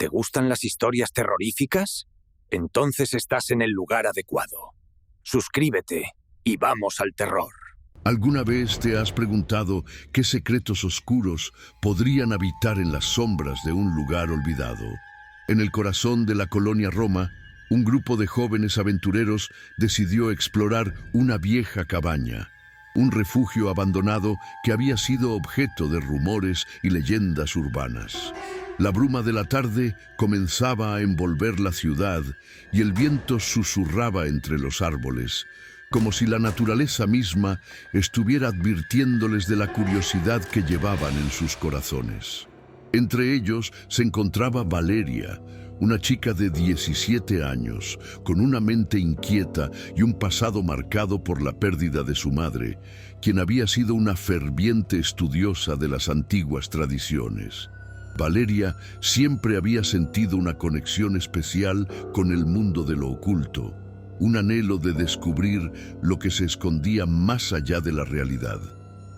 ¿Te gustan las historias terroríficas? Entonces estás en el lugar adecuado. Suscríbete y vamos al terror. ¿Alguna vez te has preguntado qué secretos oscuros podrían habitar en las sombras de un lugar olvidado? En el corazón de la colonia Roma, un grupo de jóvenes aventureros decidió explorar una vieja cabaña, un refugio abandonado que había sido objeto de rumores y leyendas urbanas. La bruma de la tarde comenzaba a envolver la ciudad y el viento susurraba entre los árboles, como si la naturaleza misma estuviera advirtiéndoles de la curiosidad que llevaban en sus corazones. Entre ellos se encontraba Valeria, una chica de 17 años, con una mente inquieta y un pasado marcado por la pérdida de su madre, quien había sido una ferviente estudiosa de las antiguas tradiciones. Valeria siempre había sentido una conexión especial con el mundo de lo oculto, un anhelo de descubrir lo que se escondía más allá de la realidad.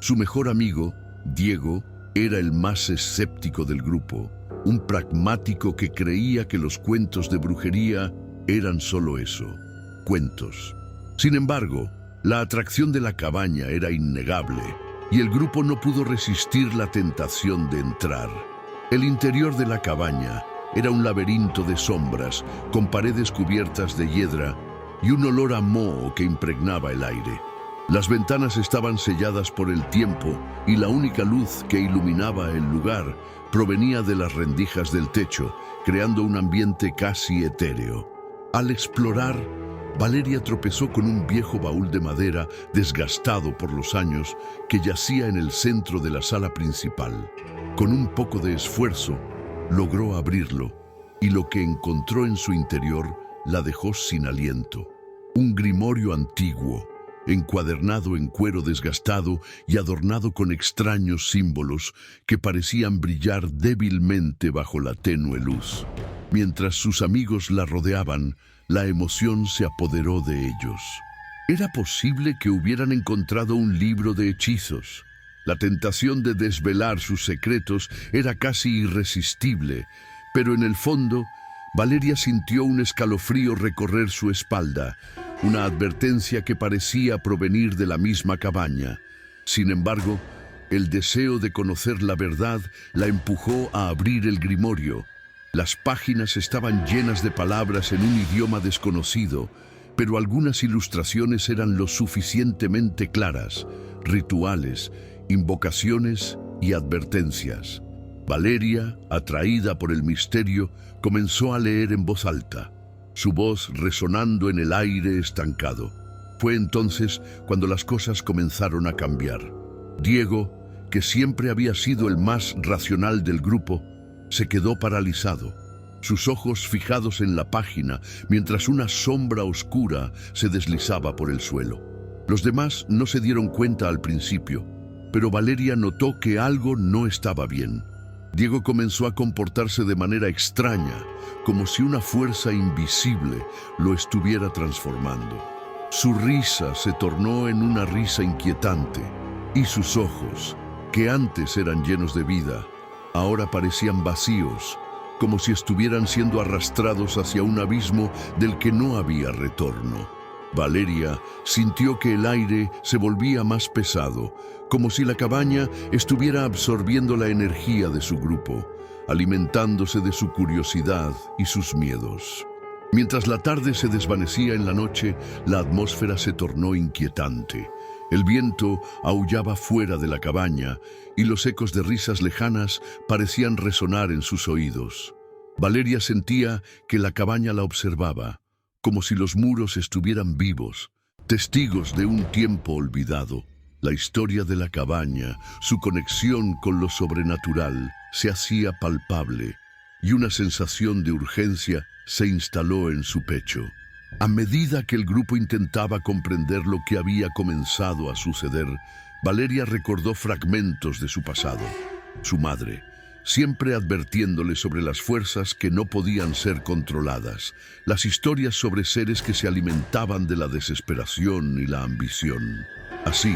Su mejor amigo, Diego, era el más escéptico del grupo, un pragmático que creía que los cuentos de brujería eran solo eso, cuentos. Sin embargo, la atracción de la cabaña era innegable y el grupo no pudo resistir la tentación de entrar. El interior de la cabaña era un laberinto de sombras con paredes cubiertas de hiedra y un olor a moho que impregnaba el aire. Las ventanas estaban selladas por el tiempo y la única luz que iluminaba el lugar provenía de las rendijas del techo, creando un ambiente casi etéreo. Al explorar, Valeria tropezó con un viejo baúl de madera desgastado por los años que yacía en el centro de la sala principal. Con un poco de esfuerzo, logró abrirlo y lo que encontró en su interior la dejó sin aliento. Un grimorio antiguo, encuadernado en cuero desgastado y adornado con extraños símbolos que parecían brillar débilmente bajo la tenue luz. Mientras sus amigos la rodeaban, la emoción se apoderó de ellos. ¿Era posible que hubieran encontrado un libro de hechizos? La tentación de desvelar sus secretos era casi irresistible, pero en el fondo, Valeria sintió un escalofrío recorrer su espalda, una advertencia que parecía provenir de la misma cabaña. Sin embargo, el deseo de conocer la verdad la empujó a abrir el grimorio. Las páginas estaban llenas de palabras en un idioma desconocido, pero algunas ilustraciones eran lo suficientemente claras, rituales, invocaciones y advertencias. Valeria, atraída por el misterio, comenzó a leer en voz alta, su voz resonando en el aire estancado. Fue entonces cuando las cosas comenzaron a cambiar. Diego, que siempre había sido el más racional del grupo, se quedó paralizado, sus ojos fijados en la página mientras una sombra oscura se deslizaba por el suelo. Los demás no se dieron cuenta al principio, pero Valeria notó que algo no estaba bien. Diego comenzó a comportarse de manera extraña, como si una fuerza invisible lo estuviera transformando. Su risa se tornó en una risa inquietante, y sus ojos, que antes eran llenos de vida, ahora parecían vacíos, como si estuvieran siendo arrastrados hacia un abismo del que no había retorno. Valeria sintió que el aire se volvía más pesado, como si la cabaña estuviera absorbiendo la energía de su grupo, alimentándose de su curiosidad y sus miedos. Mientras la tarde se desvanecía en la noche, la atmósfera se tornó inquietante. El viento aullaba fuera de la cabaña y los ecos de risas lejanas parecían resonar en sus oídos. Valeria sentía que la cabaña la observaba, como si los muros estuvieran vivos, testigos de un tiempo olvidado. La historia de la cabaña, su conexión con lo sobrenatural, se hacía palpable, y una sensación de urgencia se instaló en su pecho. A medida que el grupo intentaba comprender lo que había comenzado a suceder, Valeria recordó fragmentos de su pasado. Su madre, siempre advirtiéndole sobre las fuerzas que no podían ser controladas, las historias sobre seres que se alimentaban de la desesperación y la ambición. Así,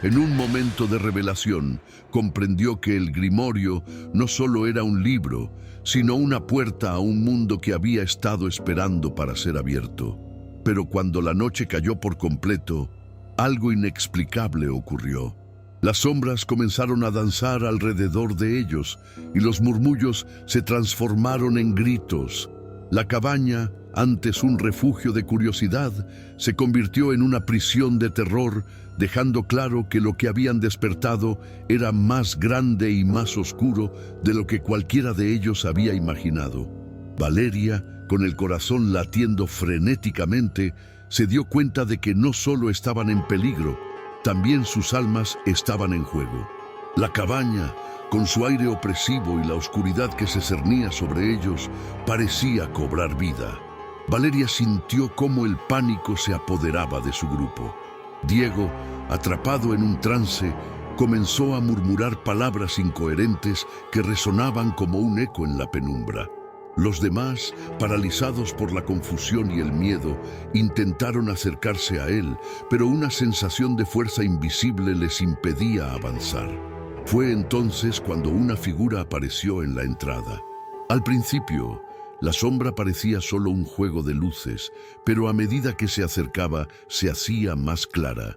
en un momento de revelación, comprendió que el Grimorio no solo era un libro, sino una puerta a un mundo que había estado esperando para ser abierto. Pero cuando la noche cayó por completo, algo inexplicable ocurrió. Las sombras comenzaron a danzar alrededor de ellos y los murmullos se transformaron en gritos. La cabaña, antes un refugio de curiosidad, se convirtió en una prisión de terror, dejando claro que lo que habían despertado era más grande y más oscuro de lo que cualquiera de ellos había imaginado. Valeria, con el corazón latiendo frenéticamente, se dio cuenta de que no solo estaban en peligro, también sus almas estaban en juego. La cabaña, con su aire opresivo y la oscuridad que se cernía sobre ellos, parecía cobrar vida. Valeria sintió cómo el pánico se apoderaba de su grupo. Diego, atrapado en un trance, comenzó a murmurar palabras incoherentes que resonaban como un eco en la penumbra. Los demás, paralizados por la confusión y el miedo, intentaron acercarse a él, pero una sensación de fuerza invisible les impedía avanzar. Fue entonces cuando una figura apareció en la entrada. Al principio, la sombra parecía solo un juego de luces, pero a medida que se acercaba, se hacía más clara.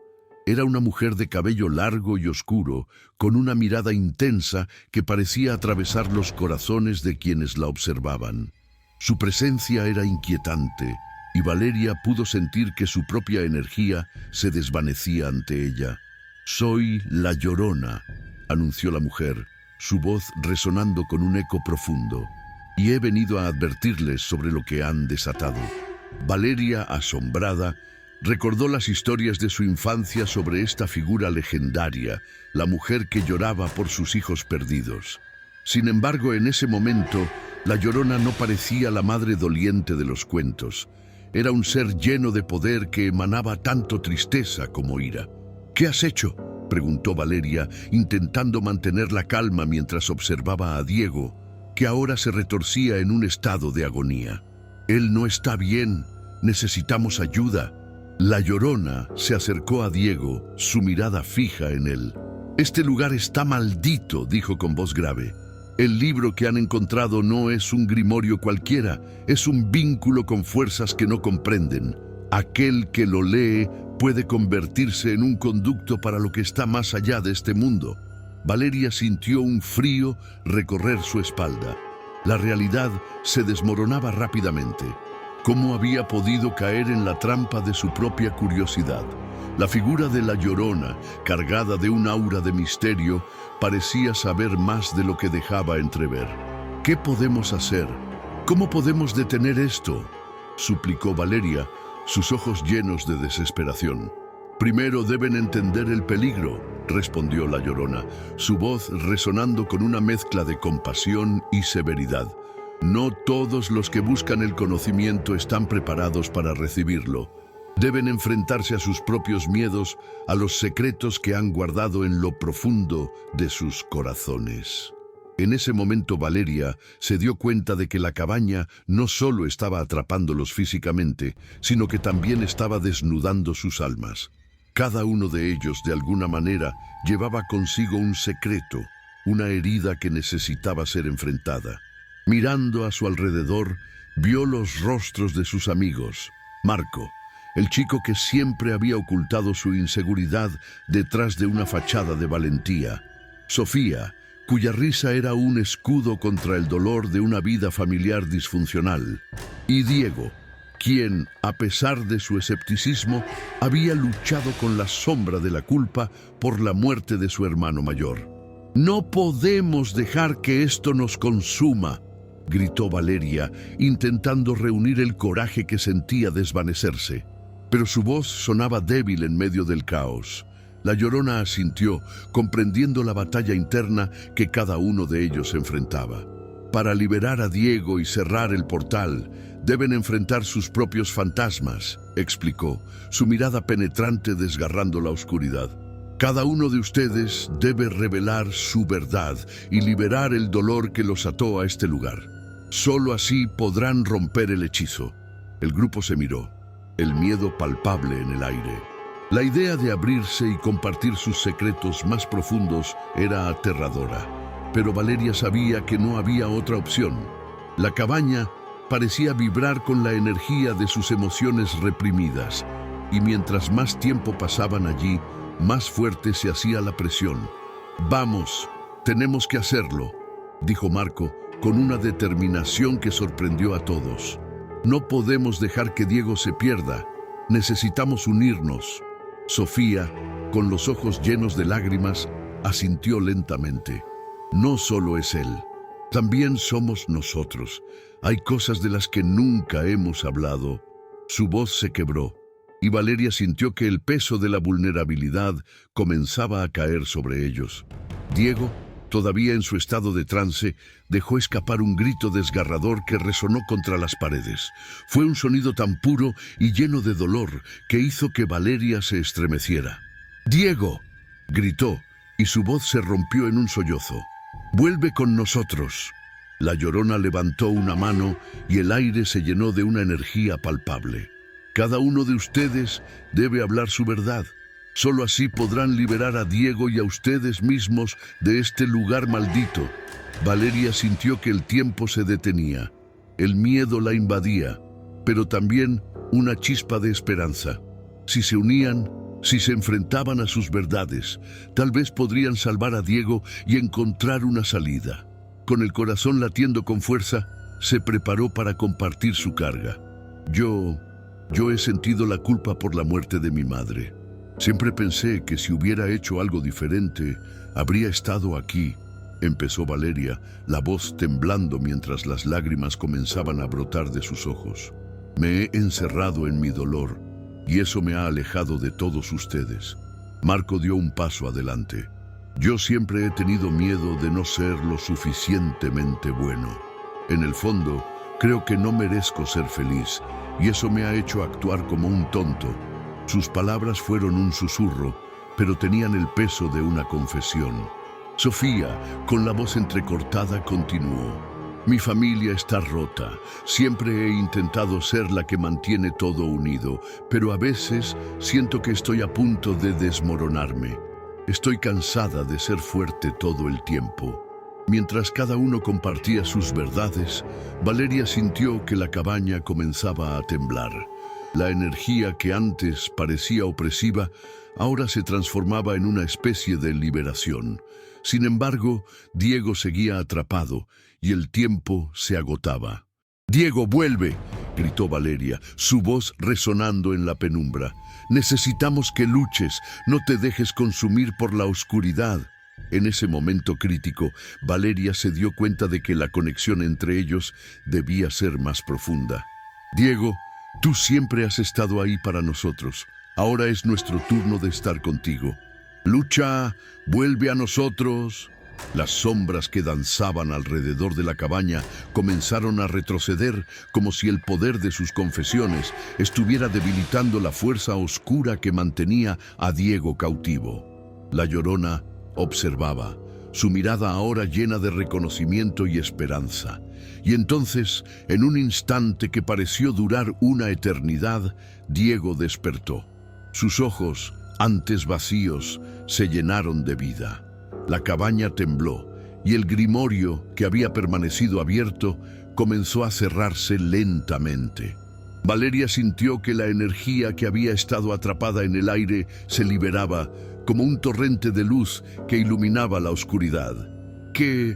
Era una mujer de cabello largo y oscuro, con una mirada intensa que parecía atravesar los corazones de quienes la observaban. Su presencia era inquietante, y Valeria pudo sentir que su propia energía se desvanecía ante ella. «Soy la Llorona», anunció la mujer, su voz resonando con un eco profundo, «y he venido a advertirles sobre lo que han desatado». Valeria, asombrada, recordó las historias de su infancia sobre esta figura legendaria, la mujer que lloraba por sus hijos perdidos. Sin embargo, en ese momento, la Llorona no parecía la madre doliente de los cuentos. Era un ser lleno de poder que emanaba tanto tristeza como ira. «¿Qué has hecho?», preguntó Valeria, intentando mantener la calma mientras observaba a Diego, que ahora se retorcía en un estado de agonía. «Él no está bien. Necesitamos ayuda». La Llorona se acercó a Diego, su mirada fija en él. «Este lugar está maldito», dijo con voz grave. «El libro que han encontrado no es un grimorio cualquiera, es un vínculo con fuerzas que no comprenden. Aquel que lo lee puede convertirse en un conducto para lo que está más allá de este mundo». Valeria sintió un frío recorrer su espalda. La realidad se desmoronaba rápidamente. ¿Cómo había podido caer en la trampa de su propia curiosidad? La figura de la Llorona, cargada de un aura de misterio, parecía saber más de lo que dejaba entrever. «¿Qué podemos hacer? ¿Cómo podemos detener esto?», suplicó Valeria, sus ojos llenos de desesperación. «Primero deben entender el peligro», respondió la Llorona, su voz resonando con una mezcla de compasión y severidad. «No todos los que buscan el conocimiento están preparados para recibirlo. Deben enfrentarse a sus propios miedos, a los secretos que han guardado en lo profundo de sus corazones». En ese momento Valeria se dio cuenta de que la cabaña no solo estaba atrapándolos físicamente, sino que también estaba desnudando sus almas. Cada uno de ellos, de alguna manera, llevaba consigo un secreto, una herida que necesitaba ser enfrentada. Mirando a su alrededor, vio los rostros de sus amigos. Marco, el chico que siempre había ocultado su inseguridad detrás de una fachada de valentía. Sofía, cuya risa era un escudo contra el dolor de una vida familiar disfuncional. Y Diego, quien, a pesar de su escepticismo, había luchado con la sombra de la culpa por la muerte de su hermano mayor. «No podemos dejar que esto nos consuma», gritó Valeria, intentando reunir el coraje que sentía desvanecerse. Pero su voz sonaba débil en medio del caos. La Llorona asintió, comprendiendo la batalla interna que cada uno de ellos enfrentaba. Para liberar a Diego y cerrar el portal, deben enfrentar sus propios fantasmas, explicó, su mirada penetrante desgarrando la oscuridad. Cada uno de ustedes debe revelar su verdad y liberar el dolor que los ató a este lugar. Solo así podrán romper el hechizo. El grupo se miró, el miedo palpable en el aire. La idea de abrirse y compartir sus secretos más profundos era aterradora, pero Valeria sabía que no había otra opción. La cabaña parecía vibrar con la energía de sus emociones reprimidas, y mientras más tiempo pasaban allí, más fuerte se hacía la presión. «Vamos, tenemos que hacerlo», dijo Marco, con una determinación que sorprendió a todos. «No podemos dejar que Diego se pierda. Necesitamos unirnos». Sofía, con los ojos llenos de lágrimas, asintió lentamente. «No solo es él, también somos nosotros. Hay cosas de las que nunca hemos hablado». Su voz se quebró, y Valeria sintió que el peso de la vulnerabilidad comenzaba a caer sobre ellos. Diego, todavía en su estado de trance, dejó escapar un grito desgarrador que resonó contra las paredes. Fue un sonido tan puro y lleno de dolor que hizo que Valeria se estremeciera. «¡Diego!», gritó, y su voz se rompió en un sollozo. «¡Vuelve con nosotros!». La Llorona levantó una mano y el aire se llenó de una energía palpable. «Cada uno de ustedes debe hablar su verdad. Solo así podrán liberar a Diego y a ustedes mismos de este lugar maldito». Valeria sintió que el tiempo se detenía. El miedo la invadía, pero también una chispa de esperanza. Si se unían, si se enfrentaban a sus verdades, tal vez podrían salvar a Diego y encontrar una salida. Con el corazón latiendo con fuerza, se preparó para compartir su carga. Yo he sentido la culpa por la muerte de mi madre. Siempre pensé que si hubiera hecho algo diferente, habría estado aquí», empezó Valeria, la voz temblando mientras las lágrimas comenzaban a brotar de sus ojos. «Me he encerrado en mi dolor, y eso me ha alejado de todos ustedes». Marco dio un paso adelante. «Yo siempre he tenido miedo de no ser lo suficientemente bueno. En el fondo, creo que no merezco ser feliz, y eso me ha hecho actuar como un tonto». Sus palabras fueron un susurro, pero tenían el peso de una confesión. Sofía, con la voz entrecortada, continuó. «Mi familia está rota. Siempre he intentado ser la que mantiene todo unido, pero a veces siento que estoy a punto de desmoronarme. Estoy cansada de ser fuerte todo el tiempo». Mientras cada uno compartía sus verdades, Valeria sintió que la cabaña comenzaba a temblar. La energía que antes parecía opresiva, ahora se transformaba en una especie de liberación. Sin embargo, Diego seguía atrapado y el tiempo se agotaba. «Diego, vuelve», gritó Valeria, su voz resonando en la penumbra. «Necesitamos que luches, no te dejes consumir por la oscuridad». En ese momento crítico, Valeria se dio cuenta de que la conexión entre ellos debía ser más profunda. «Diego, tú siempre has estado ahí para nosotros. Ahora es nuestro turno de estar contigo. Lucha, vuelve a nosotros». Las sombras que danzaban alrededor de la cabaña comenzaron a retroceder como si el poder de sus confesiones estuviera debilitando la fuerza oscura que mantenía a Diego cautivo. La Llorona observaba, su mirada ahora llena de reconocimiento y esperanza. Y entonces, en un instante que pareció durar una eternidad, Diego despertó. Sus ojos, antes vacíos, se llenaron de vida. La cabaña tembló, y el grimorio, que había permanecido abierto, comenzó a cerrarse lentamente. Valeria sintió que la energía que había estado atrapada en el aire se liberaba, como un torrente de luz que iluminaba la oscuridad. ¿Qué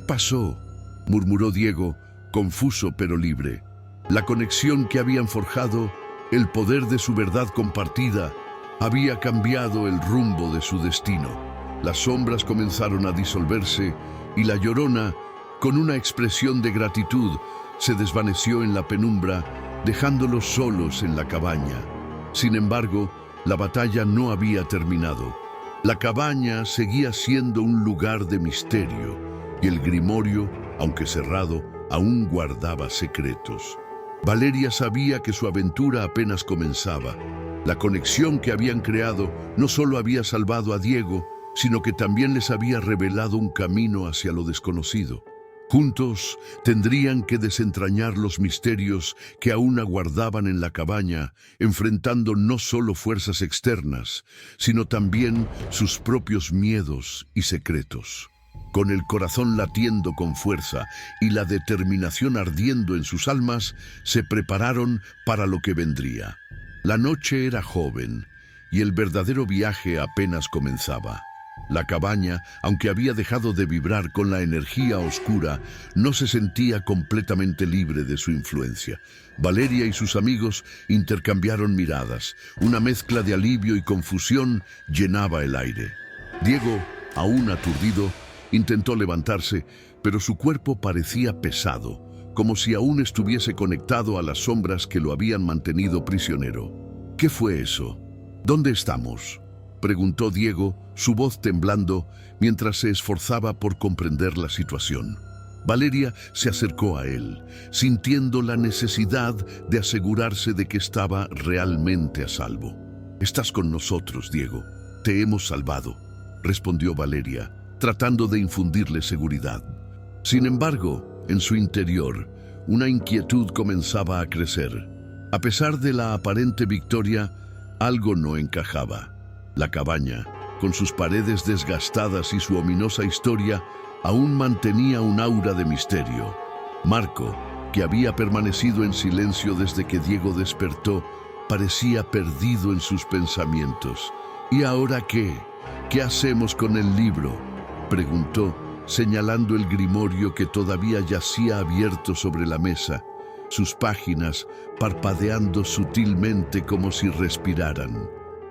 pasó?», murmuró Diego, confuso pero libre. La conexión que habían forjado, el poder de su verdad compartida, había cambiado el rumbo de su destino. Las sombras comenzaron a disolverse y la Llorona, con una expresión de gratitud, se desvaneció en la penumbra, dejándolos solos en la cabaña. Sin embargo, la batalla no había terminado. La cabaña seguía siendo un lugar de misterio, y el grimorio, aunque cerrado, aún guardaba secretos. Valeria sabía que su aventura apenas comenzaba. La conexión que habían creado no solo había salvado a Diego, sino que también les había revelado un camino hacia lo desconocido. Juntos tendrían que desentrañar los misterios que aún aguardaban en la cabaña, enfrentando no solo fuerzas externas, sino también sus propios miedos y secretos. Con el corazón latiendo con fuerza y la determinación ardiendo en sus almas, se prepararon para lo que vendría. La noche era joven y el verdadero viaje apenas comenzaba. La cabaña, aunque había dejado de vibrar con la energía oscura, no se sentía completamente libre de su influencia. Valeria y sus amigos intercambiaron miradas. Una mezcla de alivio y confusión llenaba el aire. Diego, aún aturdido, intentó levantarse, pero su cuerpo parecía pesado, como si aún estuviese conectado a las sombras que lo habían mantenido prisionero. ¿Qué fue eso? ¿Dónde estamos?, preguntó Diego, su voz temblando mientras se esforzaba por comprender la situación. Valeria se acercó a él, sintiendo la necesidad de asegurarse de que estaba realmente a salvo. «Estás con nosotros, Diego. Te hemos salvado», respondió Valeria, tratando de infundirle seguridad. Sin embargo, en su interior, una inquietud comenzaba a crecer. A pesar de la aparente victoria, algo no encajaba. La cabaña, con sus paredes desgastadas y su ominosa historia, aún mantenía un aura de misterio. Marco, que había permanecido en silencio desde que Diego despertó, parecía perdido en sus pensamientos. «¿Y ahora qué? ¿Qué hacemos con el libro?», preguntó, señalando el grimorio que todavía yacía abierto sobre la mesa, sus páginas parpadeando sutilmente como si respiraran.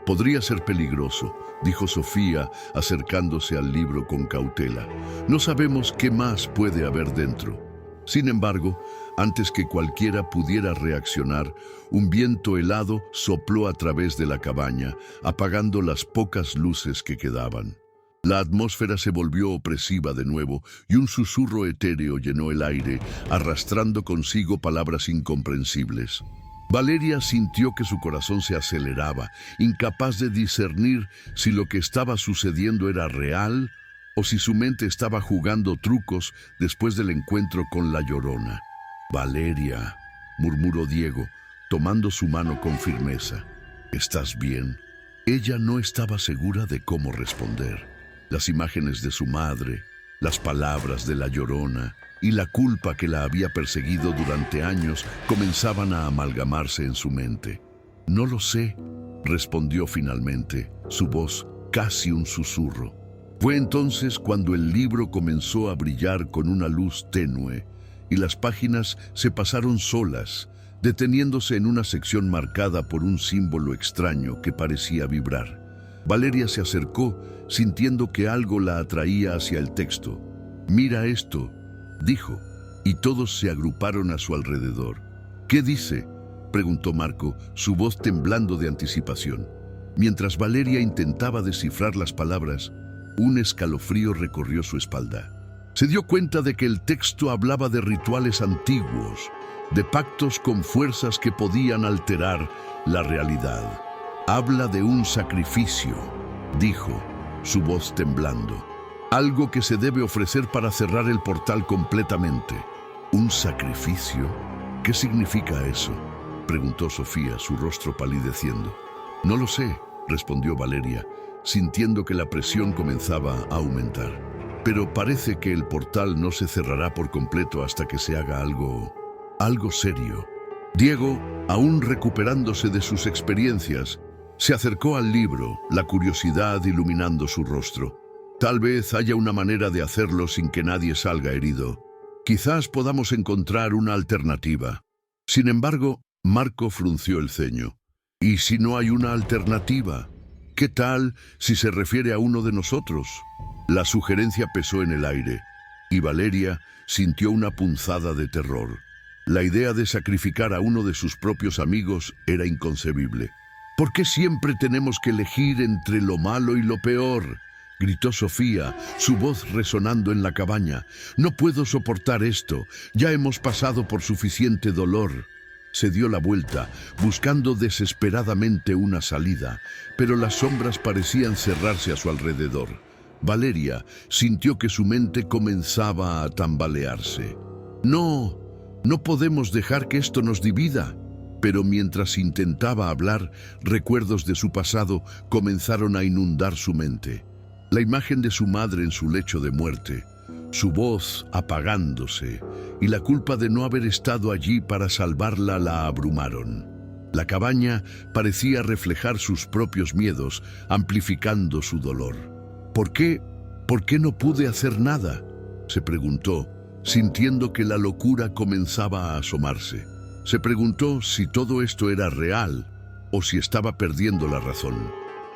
«Podría ser peligroso», dijo Sofía, acercándose al libro con cautela. «No sabemos qué más puede haber dentro». Sin embargo, antes que cualquiera pudiera reaccionar, un viento helado sopló a través de la cabaña, apagando las pocas luces que quedaban. La atmósfera se volvió opresiva de nuevo y un susurro etéreo llenó el aire, arrastrando consigo palabras incomprensibles. Valeria sintió que su corazón se aceleraba, incapaz de discernir si lo que estaba sucediendo era real o si su mente estaba jugando trucos después del encuentro con la Llorona. «Valeria», murmuró Diego, tomando su mano con firmeza. «¿Estás bien?». Ella no estaba segura de cómo responder. Las imágenes de su madre, las palabras de la Llorona y la culpa que la había perseguido durante años comenzaban a amalgamarse en su mente. «No lo sé», respondió finalmente, su voz casi un susurro. Fue entonces cuando el libro comenzó a brillar con una luz tenue y las páginas se pasaron solas, deteniéndose en una sección marcada por un símbolo extraño que parecía vibrar. Valeria se acercó, sintiendo que algo la atraía hacia el texto. «Mira esto», dijo, y todos se agruparon a su alrededor. «¿Qué dice?», preguntó Marco, su voz temblando de anticipación. Mientras Valeria intentaba descifrar las palabras, un escalofrío recorrió su espalda. Se dio cuenta de que el texto hablaba de rituales antiguos, de pactos con fuerzas que podían alterar la realidad. «Habla de un sacrificio», dijo, su voz temblando. «Algo que se debe ofrecer para cerrar el portal completamente». «¿Un sacrificio? ¿Qué significa eso?», preguntó Sofía, su rostro palideciendo. «No lo sé», respondió Valeria, sintiendo que la presión comenzaba a aumentar. «Pero parece que el portal no se cerrará por completo hasta que se haga algo serio». Diego, aún recuperándose de sus experiencias, se acercó al libro, la curiosidad iluminando su rostro. «Tal vez haya una manera de hacerlo sin que nadie salga herido. Quizás podamos encontrar una alternativa». Sin embargo, Marco frunció el ceño. «¿Y si no hay una alternativa? ¿Qué tal si se refiere a uno de nosotros?». La sugerencia pesó en el aire, y Valeria sintió una punzada de terror. La idea de sacrificar a uno de sus propios amigos era inconcebible. «¿Por qué siempre tenemos que elegir entre lo malo y lo peor?», gritó Sofía, su voz resonando en la cabaña. «No puedo soportar esto. Ya hemos pasado por suficiente dolor». Se dio la vuelta, buscando desesperadamente una salida, pero las sombras parecían cerrarse a su alrededor. Valeria sintió que su mente comenzaba a tambalearse. No, no podemos dejar que esto nos divida. Pero mientras intentaba hablar, recuerdos de su pasado comenzaron a inundar su mente. La imagen de su madre en su lecho de muerte, su voz apagándose y la culpa de no haber estado allí para salvarla la abrumaron. La cabaña parecía reflejar sus propios miedos, amplificando su dolor. ¿Por qué no pude hacer nada?, se preguntó, sintiendo que la locura comenzaba a asomarse. Se preguntó si todo esto era real o si estaba perdiendo la razón.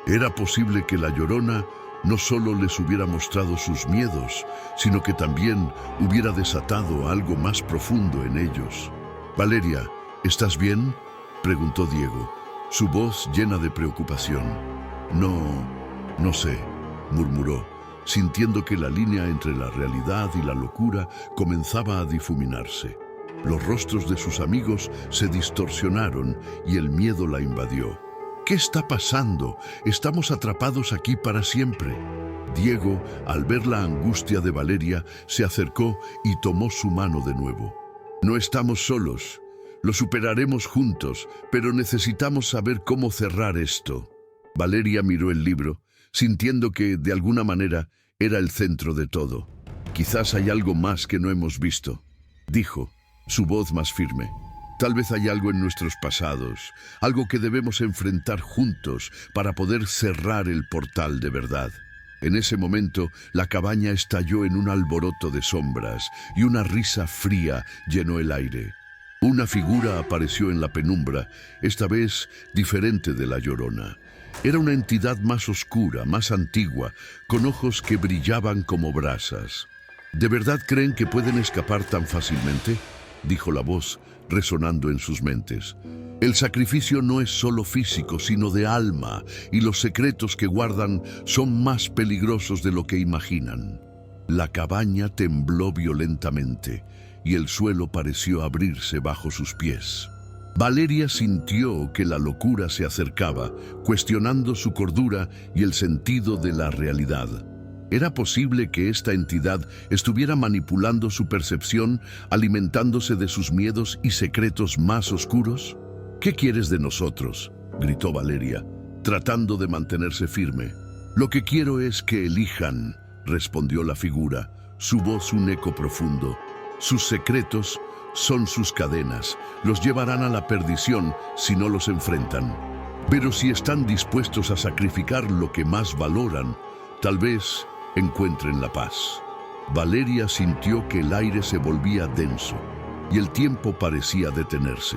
Era posible que la Llorona no solo les hubiera mostrado sus miedos, sino que también hubiera desatado algo más profundo en ellos. «Valeria, ¿estás bien?», preguntó Diego, su voz llena de preocupación. No sé», murmuró, sintiendo que la línea entre la realidad y la locura comenzaba a difuminarse. Los rostros de sus amigos se distorsionaron y el miedo la invadió. «¿Qué está pasando? Estamos atrapados aquí para siempre». Diego, al ver la angustia de Valeria, se acercó y tomó su mano de nuevo. «No estamos solos. Lo superaremos juntos, pero necesitamos saber cómo cerrar esto». Valeria miró el libro, sintiendo que, de alguna manera, era el centro de todo. «Quizás hay algo más que no hemos visto», dijo, su voz más firme. «Tal vez hay algo en nuestros pasados, algo que debemos enfrentar juntos para poder cerrar el portal de verdad». En ese momento, la cabaña estalló en un alboroto de sombras y una risa fría llenó el aire. Una figura apareció en la penumbra, esta vez diferente de la Llorona. Era una entidad más oscura, más antigua, con ojos que brillaban como brasas. «¿De verdad creen que pueden escapar tan fácilmente?», dijo la voz, resonando en sus mentes. «El sacrificio no es solo físico, sino de alma, y los secretos que guardan son más peligrosos de lo que imaginan». La cabaña tembló violentamente, y el suelo pareció abrirse bajo sus pies. Valeria sintió que la locura se acercaba, cuestionando su cordura y el sentido de la realidad. ¿Era posible que esta entidad estuviera manipulando su percepción, alimentándose de sus miedos y secretos más oscuros? «¿Qué quieres de nosotros?», gritó Valeria, tratando de mantenerse firme. «Lo que quiero es que elijan», respondió la figura, su voz un eco profundo. «Sus secretos son sus cadenas, los llevarán a la perdición si no los enfrentan. Pero si están dispuestos a sacrificar lo que más valoran, tal vez encuentren la paz». Valeria sintió que el aire se volvía denso y el tiempo parecía detenerse.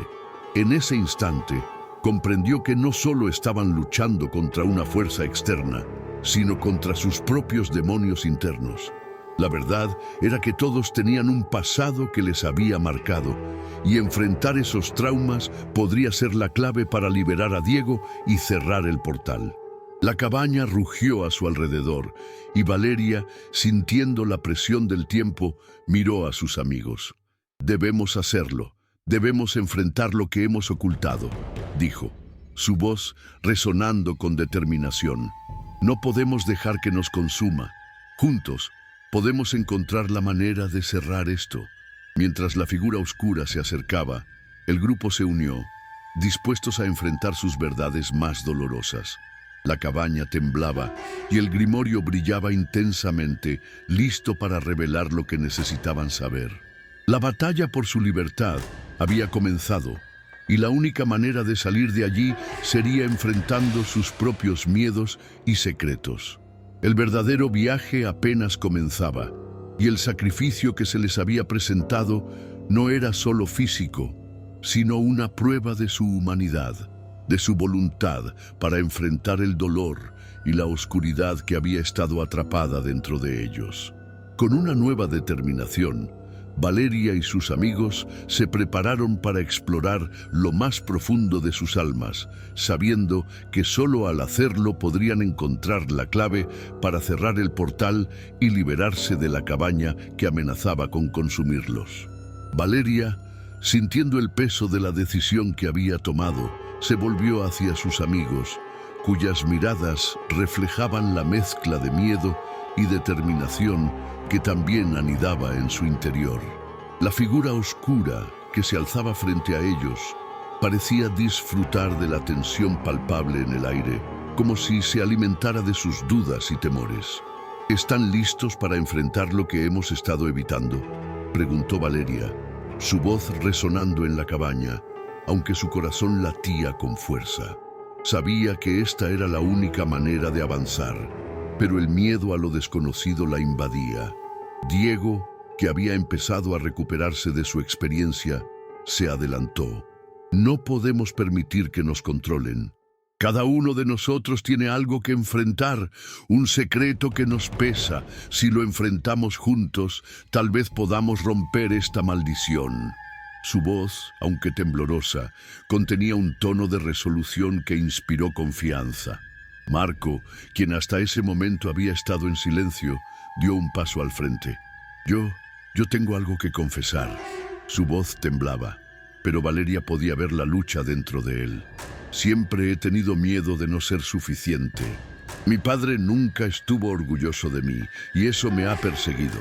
En ese instante, comprendió que no solo estaban luchando contra una fuerza externa, sino contra sus propios demonios internos. La verdad era que todos tenían un pasado que les había marcado, y enfrentar esos traumas podría ser la clave para liberar a Diego y cerrar el portal. La cabaña rugió a su alrededor, y Valeria, sintiendo la presión del tiempo, miró a sus amigos. «Debemos hacerlo. Debemos enfrentar lo que hemos ocultado», dijo, su voz resonando con determinación. «No podemos dejar que nos consuma. Juntos, podemos encontrar la manera de cerrar esto». Mientras la figura oscura se acercaba, el grupo se unió, dispuestos a enfrentar sus verdades más dolorosas. La cabaña temblaba y el grimorio brillaba intensamente, listo para revelar lo que necesitaban saber. La batalla por su libertad había comenzado, y la única manera de salir de allí sería enfrentando sus propios miedos y secretos. El verdadero viaje apenas comenzaba, y el sacrificio que se les había presentado no era solo físico, sino una prueba de su humanidad, de su voluntad para enfrentar el dolor y la oscuridad que había estado atrapada dentro de ellos. Con una nueva determinación, Valeria y sus amigos se prepararon para explorar lo más profundo de sus almas, sabiendo que solo al hacerlo podrían encontrar la clave para cerrar el portal y liberarse de la cabaña que amenazaba con consumirlos. Valeria, sintiendo el peso de la decisión que había tomado, se volvió hacia sus amigos, cuyas miradas reflejaban la mezcla de miedo, y determinación que también anidaba en su interior. La figura oscura que se alzaba frente a ellos parecía disfrutar de la tensión palpable en el aire, como si se alimentara de sus dudas y temores. ¿Están listos para enfrentar lo que hemos estado evitando?, preguntó Valeria, su voz resonando en la cabaña, aunque su corazón latía con fuerza. Sabía que esta era la única manera de avanzar, pero el miedo a lo desconocido la invadía. Diego, que había empezado a recuperarse de su experiencia, se adelantó. No podemos permitir que nos controlen. Cada uno de nosotros tiene algo que enfrentar, un secreto que nos pesa. Si lo enfrentamos juntos, tal vez podamos romper esta maldición. Su voz, aunque temblorosa, contenía un tono de resolución que inspiró confianza. Marco, quien hasta ese momento había estado en silencio, dio un paso al frente. Yo tengo algo que confesar. Su voz temblaba, pero Valeria podía ver la lucha dentro de él. Siempre he tenido miedo de no ser suficiente. Mi padre nunca estuvo orgulloso de mí, y eso me ha perseguido.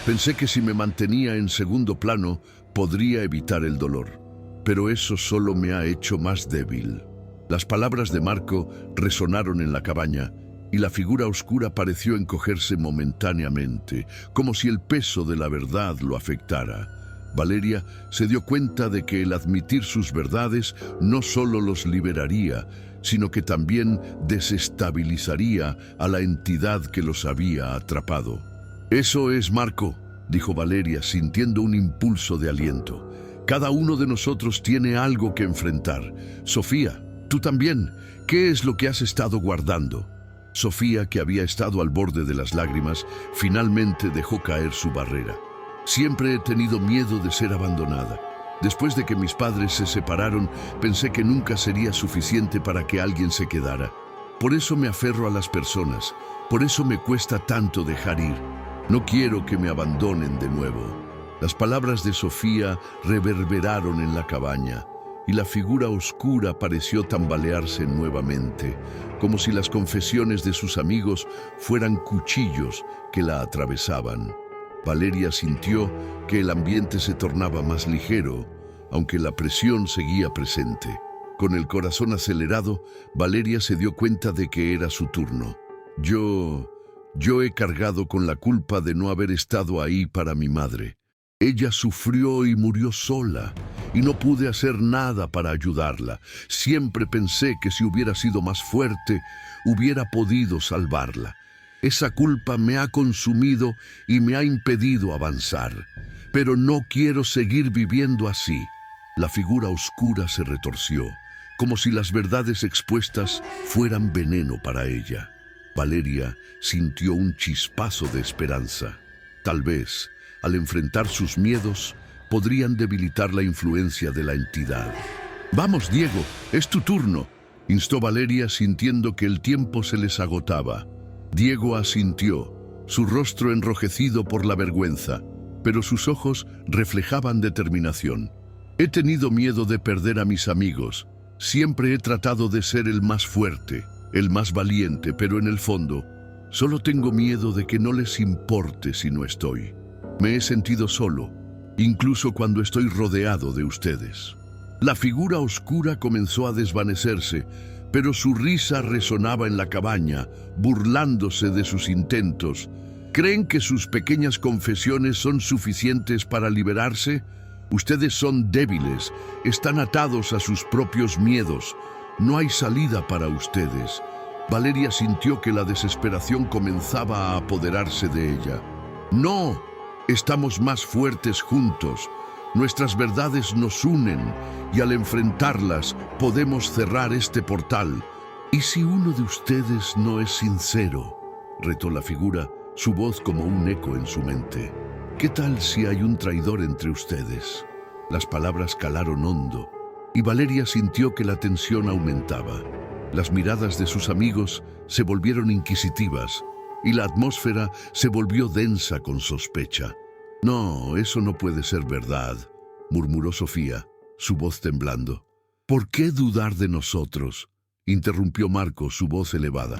Pensé que si me mantenía en segundo plano, podría evitar el dolor. Pero eso solo me ha hecho más débil. Las palabras de Marco resonaron en la cabaña, y la figura oscura pareció encogerse momentáneamente, como si el peso de la verdad lo afectara. Valeria se dio cuenta de que el admitir sus verdades no solo los liberaría, sino que también desestabilizaría a la entidad que los había atrapado. «Eso es, Marco», dijo Valeria, sintiendo un impulso de aliento. «Cada uno de nosotros tiene algo que enfrentar. Sofía, tú también. ¿Qué es lo que has estado guardando?» Sofía, que había estado al borde de las lágrimas, finalmente dejó caer su barrera. «Siempre he tenido miedo de ser abandonada. Después de que mis padres se separaron, pensé que nunca sería suficiente para que alguien se quedara. Por eso me aferro a las personas, por eso me cuesta tanto dejar ir. No quiero que me abandonen de nuevo». Las palabras de Sofía reverberaron en la cabaña, y la figura oscura pareció tambalearse nuevamente, como si las confesiones de sus amigos fueran cuchillos que la atravesaban. Valeria sintió que el ambiente se tornaba más ligero, aunque la presión seguía presente. Con el corazón acelerado, Valeria se dio cuenta de que era su turno. Yo he cargado con la culpa de no haber estado ahí para mi madre. Ella sufrió y murió sola, y no pude hacer nada para ayudarla. Siempre pensé que si hubiera sido más fuerte, hubiera podido salvarla. Esa culpa me ha consumido y me ha impedido avanzar. Pero no quiero seguir viviendo así. La figura oscura se retorció, como si las verdades expuestas fueran veneno para ella. Valeria sintió un chispazo de esperanza. Tal vez, al enfrentar sus miedos, podrían debilitar la influencia de la entidad. «Vamos, Diego, es tu turno», instó Valeria, sintiendo que el tiempo se les agotaba. Diego asintió, su rostro enrojecido por la vergüenza, pero sus ojos reflejaban determinación. «He tenido miedo de perder a mis amigos. Siempre he tratado de ser el más fuerte, el más valiente, pero en el fondo, solo tengo miedo de que no les importe si no estoy. Me he sentido solo, incluso cuando estoy rodeado de ustedes». La figura oscura comenzó a desvanecerse, pero su risa resonaba en la cabaña, burlándose de sus intentos. ¿Creen que sus pequeñas confesiones son suficientes para liberarse? Ustedes son débiles, están atados a sus propios miedos. No hay salida para ustedes. Valeria sintió que la desesperación comenzaba a apoderarse de ella. «No, estamos más fuertes juntos. Nuestras verdades nos unen y al enfrentarlas podemos cerrar este portal». «¿Y si uno de ustedes no es sincero?», retó la figura, su voz como un eco en su mente. «¿Qué tal si hay un traidor entre ustedes?». Las palabras calaron hondo, y Valeria sintió que la tensión aumentaba. Las miradas de sus amigos se volvieron inquisitivas, y la atmósfera se volvió densa con sospecha. «No, eso no puede ser verdad», murmuró Sofía, su voz temblando. «¿Por qué dudar de nosotros?», interrumpió Marco, su voz elevada.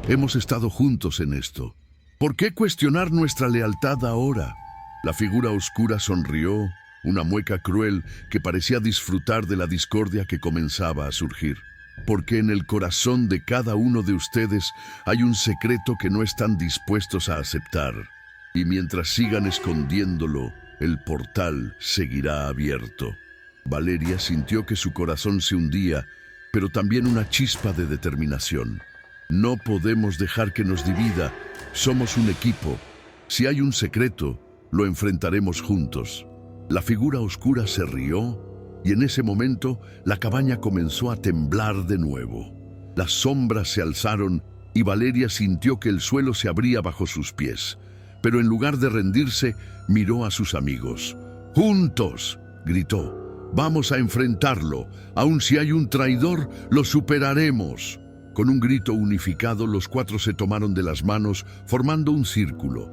«Hemos estado juntos en esto. ¿Por qué cuestionar nuestra lealtad ahora? La figura oscura sonrió, una mueca cruel que parecía disfrutar de la discordia que comenzaba a surgir. Porque en el corazón de cada uno de ustedes hay un secreto que no están dispuestos a aceptar. Y mientras sigan escondiéndolo, el portal seguirá abierto. Valeria sintió que su corazón se hundía, pero también una chispa de determinación. No podemos dejar que nos divida. Somos un equipo. Si hay un secreto, lo enfrentaremos juntos. La figura oscura se rió y en ese momento la cabaña comenzó a temblar de nuevo. Las sombras se alzaron y Valeria sintió que el suelo se abría bajo sus pies. Pero en lugar de rendirse, miró a sus amigos. ¡Juntos!, gritó. ¡Vamos a enfrentarlo! Aun si hay un traidor, lo superaremos. Con un grito unificado, los cuatro se tomaron de las manos, formando un círculo.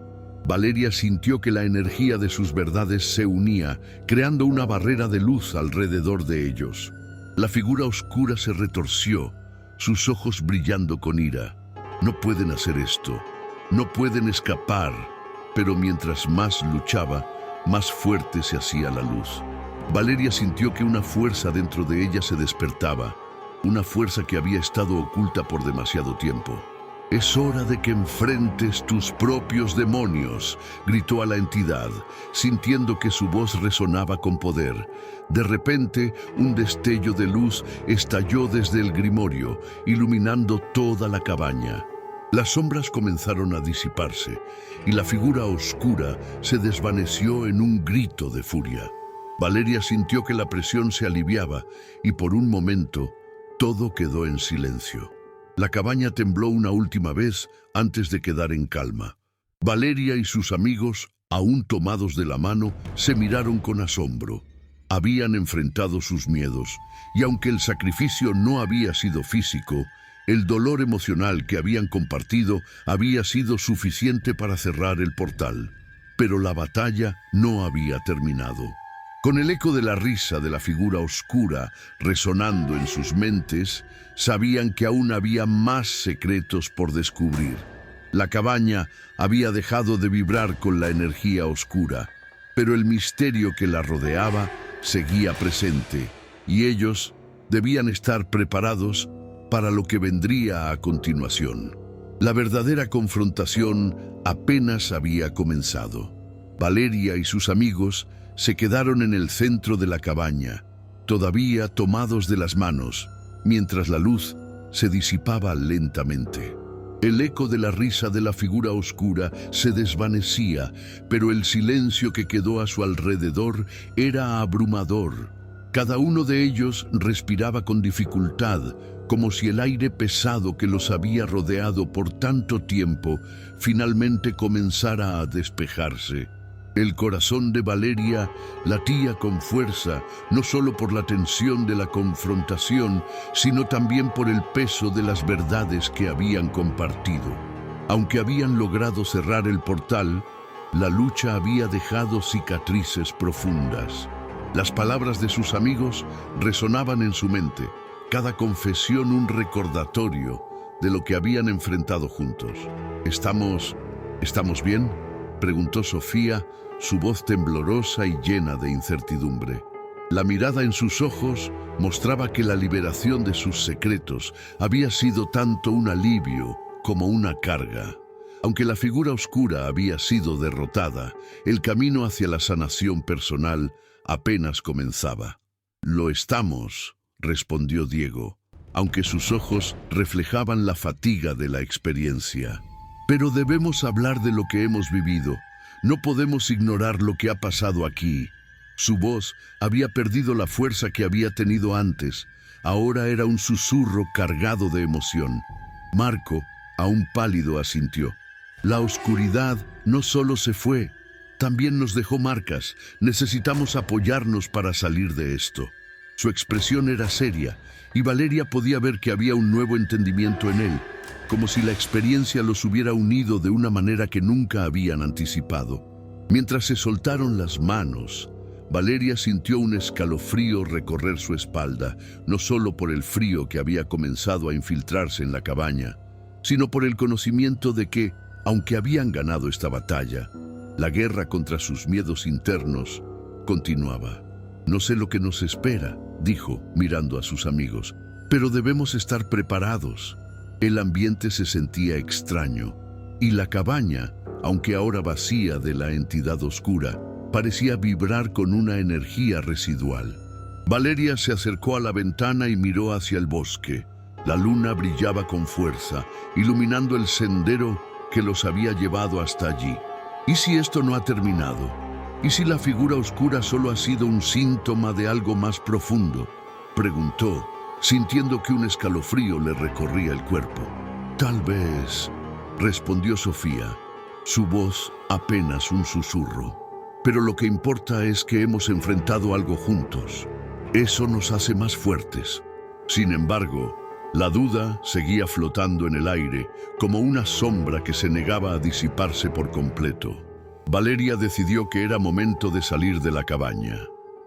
Valeria sintió que la energía de sus verdades se unía, creando una barrera de luz alrededor de ellos. La figura oscura se retorció, sus ojos brillando con ira. No pueden hacer esto, no pueden escapar. Pero mientras más luchaba, más fuerte se hacía la luz. Valeria sintió que una fuerza dentro de ella se despertaba, una fuerza que había estado oculta por demasiado tiempo. «Es hora de que enfrentes tus propios demonios», gritó a la entidad, sintiendo que su voz resonaba con poder. De repente, un destello de luz estalló desde el grimorio, iluminando toda la cabaña. Las sombras comenzaron a disiparse, y la figura oscura se desvaneció en un grito de furia. Valeria sintió que la presión se aliviaba, y por un momento, todo quedó en silencio. La cabaña tembló una última vez antes de quedar en calma. Valeria y sus amigos, aún tomados de la mano, se miraron con asombro. Habían enfrentado sus miedos, y aunque el sacrificio no había sido físico, el dolor emocional que habían compartido había sido suficiente para cerrar el portal. Pero la batalla no había terminado. Con el eco de la risa de la figura oscura resonando en sus mentes, sabían que aún había más secretos por descubrir. La cabaña había dejado de vibrar con la energía oscura, pero el misterio que la rodeaba seguía presente, y ellos debían estar preparados para lo que vendría a continuación. La verdadera confrontación apenas había comenzado. Valeria y sus amigos se quedaron en el centro de la cabaña, todavía tomados de las manos, mientras la luz se disipaba lentamente. El eco de la risa de la figura oscura se desvanecía, pero el silencio que quedó a su alrededor era abrumador. Cada uno de ellos respiraba con dificultad, como si el aire pesado que los había rodeado por tanto tiempo finalmente comenzara a despejarse. El corazón de Valeria latía con fuerza, no solo por la tensión de la confrontación, sino también por el peso de las verdades que habían compartido. Aunque habían logrado cerrar el portal, la lucha había dejado cicatrices profundas. Las palabras de sus amigos resonaban en su mente, cada confesión un recordatorio de lo que habían enfrentado juntos. ¿Estamos bien?», preguntó Sofía, su voz temblorosa y llena de incertidumbre. La mirada en sus ojos mostraba que la liberación de sus secretos había sido tanto un alivio como una carga. Aunque la figura oscura había sido derrotada, el camino hacia la sanación personal apenas comenzaba. «Lo estamos», respondió Diego, aunque sus ojos reflejaban la fatiga de la experiencia. «Pero debemos hablar de lo que hemos vivido. No podemos ignorar lo que ha pasado aquí». Su voz había perdido la fuerza que había tenido antes. Ahora era un susurro cargado de emoción. Marco, aún pálido, asintió. «La oscuridad no solo se fue, también nos dejó marcas. Necesitamos apoyarnos para salir de esto». Su expresión era seria, y Valeria podía ver que había un nuevo entendimiento en él, como si la experiencia los hubiera unido de una manera que nunca habían anticipado. Mientras se soltaron las manos, Valeria sintió un escalofrío recorrer su espalda, no solo por el frío que había comenzado a infiltrarse en la cabaña, sino por el conocimiento de que, Aunque habían ganado esta batalla, la guerra contra sus miedos internos continuaba. «No sé lo que nos espera», dijo, mirando a sus amigos, «pero debemos estar preparados». El ambiente se sentía extraño, y la cabaña, aunque ahora vacía de la entidad oscura, parecía vibrar con una energía residual. Valeria se acercó a la ventana y miró hacia el bosque. La luna brillaba con fuerza, iluminando el sendero que los había llevado hasta allí. ¿Y si esto no ha terminado? ¿Y si la figura oscura solo ha sido un síntoma de algo más profundo?, preguntó, sintiendo que un escalofrío le recorría el cuerpo. «Tal vez», respondió Sofía, su voz apenas un susurro. «Pero lo que importa es que hemos enfrentado algo juntos. Eso nos hace más fuertes». Sin embargo, la duda seguía flotando en el aire, como una sombra que se negaba a disiparse por completo. Valeria decidió que era momento de salir de la cabaña.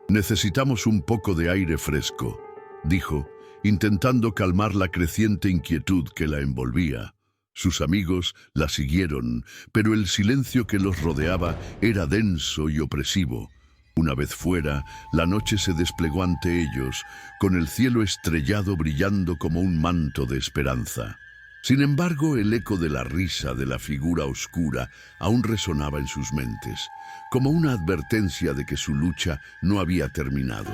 «Necesitamos un poco de aire fresco», dijo, intentando calmar la creciente inquietud que la envolvía. Sus amigos la siguieron, pero el silencio que los rodeaba era denso y opresivo. Una vez fuera, la noche se desplegó ante ellos, con el cielo estrellado brillando como un manto de esperanza. Sin embargo, el eco de la risa de la figura oscura aún resonaba en sus mentes, como una advertencia de que su lucha no había terminado.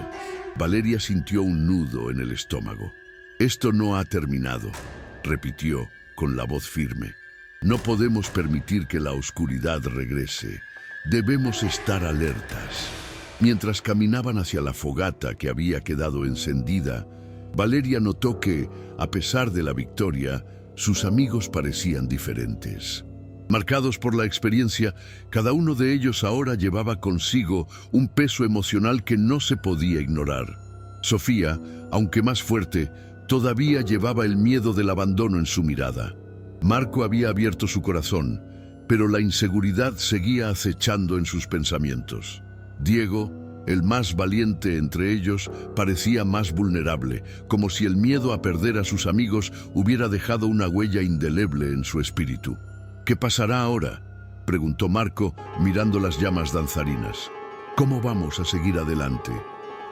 Valeria sintió un nudo en el estómago. «Esto no ha terminado», repitió con la voz firme. «No podemos permitir que la oscuridad regrese. Debemos estar alertas». Mientras caminaban hacia la fogata que había quedado encendida, Valeria notó que, a pesar de la victoria, sus amigos parecían diferentes. Marcados por la experiencia, cada uno de ellos ahora llevaba consigo un peso emocional que no se podía ignorar. Sofía, aunque más fuerte, todavía llevaba el miedo del abandono en su mirada. Marco había abierto su corazón, pero la inseguridad seguía acechando en sus pensamientos. Diego, el más valiente entre ellos, parecía más vulnerable, como si el miedo a perder a sus amigos hubiera dejado una huella indeleble en su espíritu. «¿Qué pasará ahora?», preguntó Marco, mirando las llamas danzarinas. «¿Cómo vamos a seguir adelante?».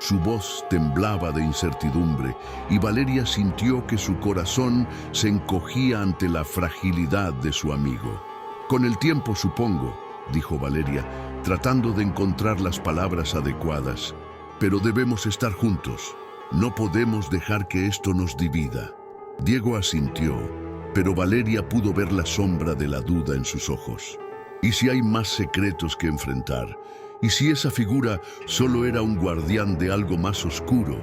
Su voz temblaba de incertidumbre y Valeria sintió que su corazón se encogía ante la fragilidad de su amigo. «Con el tiempo, supongo», dijo Valeria, tratando de encontrar las palabras adecuadas. «Pero debemos estar juntos. No podemos dejar que esto nos divida». Diego asintió, pero Valeria pudo ver la sombra de la duda en sus ojos. ¿Y si hay más secretos que enfrentar? ¿Y si esa figura solo era un guardián de algo más oscuro?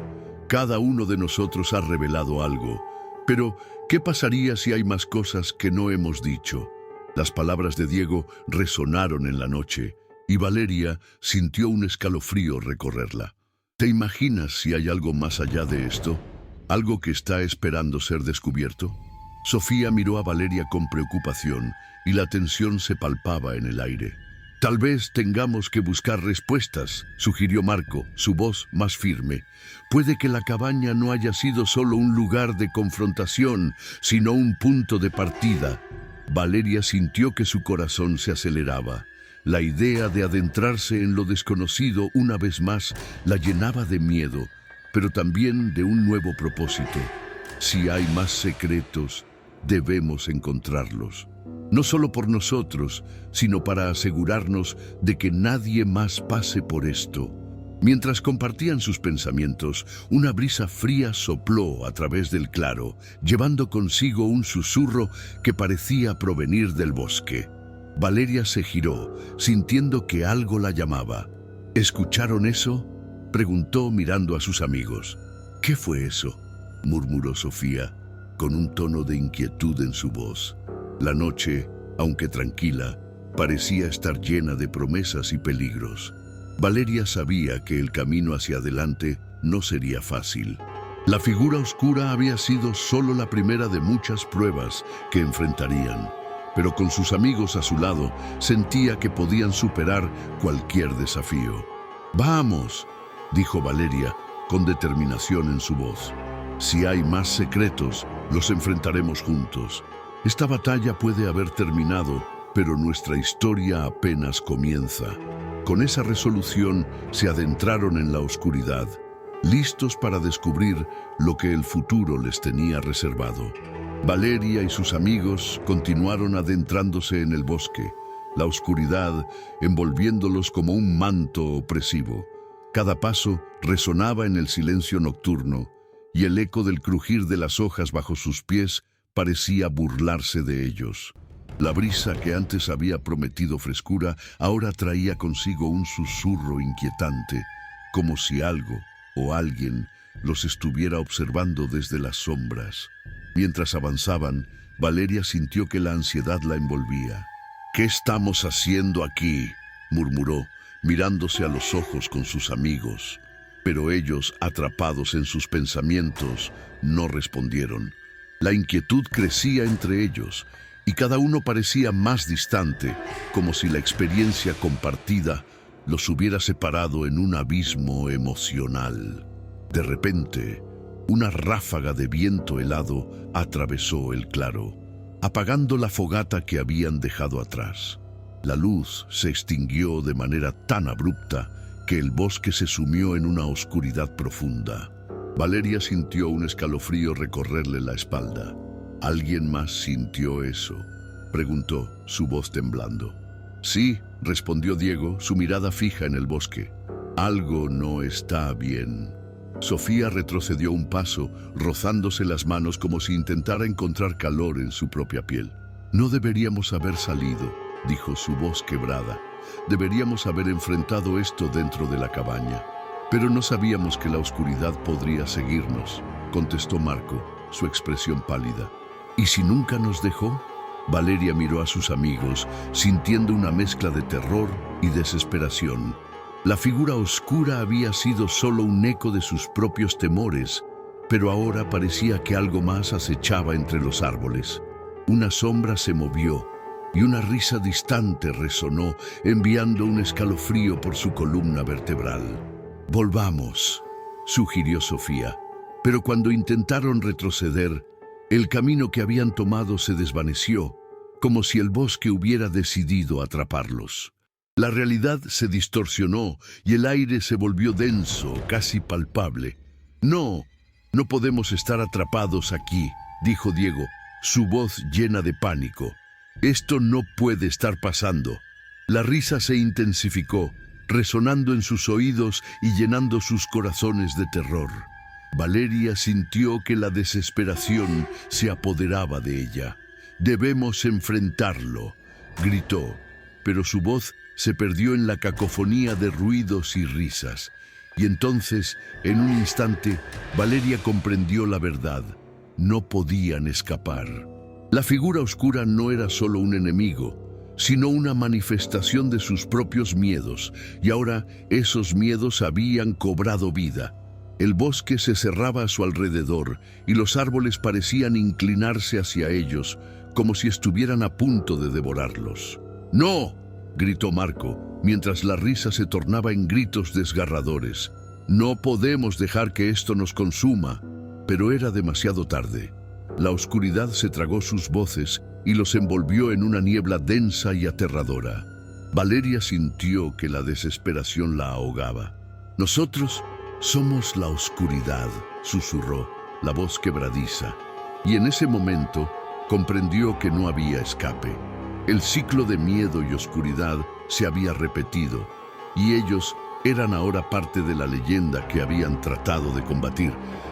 Cada uno de nosotros ha revelado algo. Pero, ¿qué pasaría si hay más cosas que no hemos dicho? Las palabras de Diego resonaron en la noche, y Valeria sintió un escalofrío recorrerla. ¿Te imaginas si hay algo más allá de esto? ¿Algo que está esperando ser descubierto? Sofía miró a Valeria con preocupación, y la tensión se palpaba en el aire. «Tal vez tengamos que buscar respuestas», sugirió Marco, su voz más firme. «Puede que la cabaña no haya sido solo un lugar de confrontación, sino un punto de partida». Valeria sintió que su corazón se aceleraba. La idea de adentrarse en lo desconocido una vez más la llenaba de miedo, pero también de un nuevo propósito. Si hay más secretos, debemos encontrarlos. No solo por nosotros, sino para asegurarnos de que nadie más pase por esto. Mientras compartían sus pensamientos, una brisa fría sopló a través del claro, llevando consigo un susurro que parecía provenir del bosque. Valeria se giró, sintiendo que algo la llamaba. ¿Escucharon eso?, preguntó mirando a sus amigos. «¿Qué fue eso?», murmuró Sofía, con un tono de inquietud en su voz. La noche, aunque tranquila, parecía estar llena de promesas y peligros. Valeria sabía que el camino hacia adelante no sería fácil. La figura oscura había sido solo la primera de muchas pruebas que enfrentarían, pero con sus amigos a su lado sentía que podían superar cualquier desafío. «Vamos», dijo Valeria, con determinación en su voz. «Si hay más secretos, los enfrentaremos juntos. Esta batalla puede haber terminado, pero nuestra historia apenas comienza. Con esa resolución se adentraron en la oscuridad, listos para descubrir lo que el futuro les tenía reservado. Valeria y sus amigos continuaron adentrándose en el bosque, la oscuridad envolviéndolos como un manto opresivo. Cada paso resonaba en el silencio nocturno, y el eco del crujir de las hojas bajo sus pies parecía burlarse de ellos. La brisa que antes había prometido frescura ahora traía consigo un susurro inquietante, como si algo o alguien los estuviera observando desde las sombras. Mientras avanzaban, Valeria sintió que la ansiedad la envolvía. «¿Qué estamos haciendo aquí?», murmuró, mirándose a los ojos con sus amigos. Pero ellos, atrapados en sus pensamientos, no respondieron. La inquietud crecía entre ellos, y cada uno parecía más distante, como si la experiencia compartida los hubiera separado en un abismo emocional. De repente, una ráfaga de viento helado atravesó el claro, apagando la fogata que habían dejado atrás. La luz se extinguió de manera tan abrupta que el bosque se sumió en una oscuridad profunda. Valeria sintió un escalofrío recorrerle la espalda. ¿Alguien más sintió eso?, preguntó, su voz temblando. «Sí», respondió Diego, su mirada fija en el bosque. «Algo no está bien». Sofía retrocedió un paso, rozándose las manos como si intentara encontrar calor en su propia piel. «No deberíamos haber salido», dijo, su voz quebrada. «Deberíamos haber enfrentado esto dentro de la cabaña». «Pero no sabíamos que la oscuridad podría seguirnos», contestó Marco, su expresión pálida. «¿Y si nunca nos dejó?». Valeria miró a sus amigos, sintiendo una mezcla de terror y desesperación. La figura oscura había sido solo un eco de sus propios temores, pero ahora parecía que algo más acechaba entre los árboles. Una sombra se movió, y una risa distante resonó, enviando un escalofrío por su columna vertebral. «Volvamos», sugirió Sofía, pero cuando intentaron retroceder, el camino que habían tomado se desvaneció, como si el bosque hubiera decidido atraparlos. La realidad se distorsionó y el aire se volvió denso, casi palpable. «No, no podemos estar atrapados aquí», dijo Diego, su voz llena de pánico. «Esto no puede estar pasando». La risa se intensificó, resonando en sus oídos y llenando sus corazones de terror. Valeria sintió que la desesperación se apoderaba de ella. «Debemos enfrentarlo», gritó, pero su voz se perdió en la cacofonía de ruidos y risas. Y entonces, en un instante, Valeria comprendió la verdad. No podían escapar. La figura oscura no era solo un enemigo, sino una manifestación de sus propios miedos, y ahora esos miedos habían cobrado vida. El bosque se cerraba a su alrededor y los árboles parecían inclinarse hacia ellos, como si estuvieran a punto de devorarlos. «¡No!», gritó Marco, mientras la risa se tornaba en gritos desgarradores. «No podemos dejar que esto nos consuma». Pero era demasiado tarde. La oscuridad se tragó sus voces y los envolvió en una niebla densa y aterradora. Valeria sintió que la desesperación la ahogaba. «Nosotros somos la oscuridad», susurró, la voz quebradiza. Y en ese momento comprendió que no había escape. El ciclo de miedo y oscuridad se había repetido, y ellos eran ahora parte de la leyenda que habían tratado de combatir.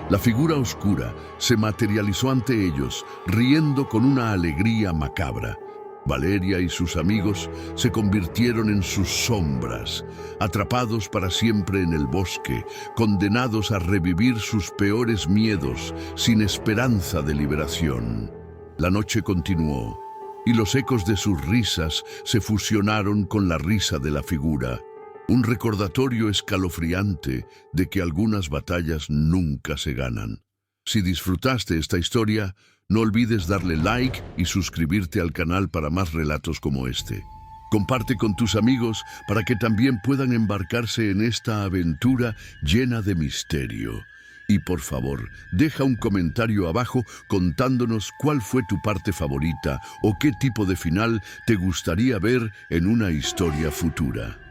La figura oscura se materializó ante ellos, riendo con una alegría macabra. Valeria y sus amigos se convirtieron en sus sombras, atrapados para siempre en el bosque, condenados a revivir sus peores miedos, sin esperanza de liberación. La noche continuó, y los ecos de sus risas se fusionaron con la risa de la figura, un recordatorio escalofriante de que algunas batallas nunca se ganan. Si disfrutaste esta historia, no olvides darle like y suscribirte al canal para más relatos como este. Comparte con tus amigos para que también puedan embarcarse en esta aventura llena de misterio. Y por favor, deja un comentario abajo contándonos cuál fue tu parte favorita o qué tipo de final te gustaría ver en una historia futura.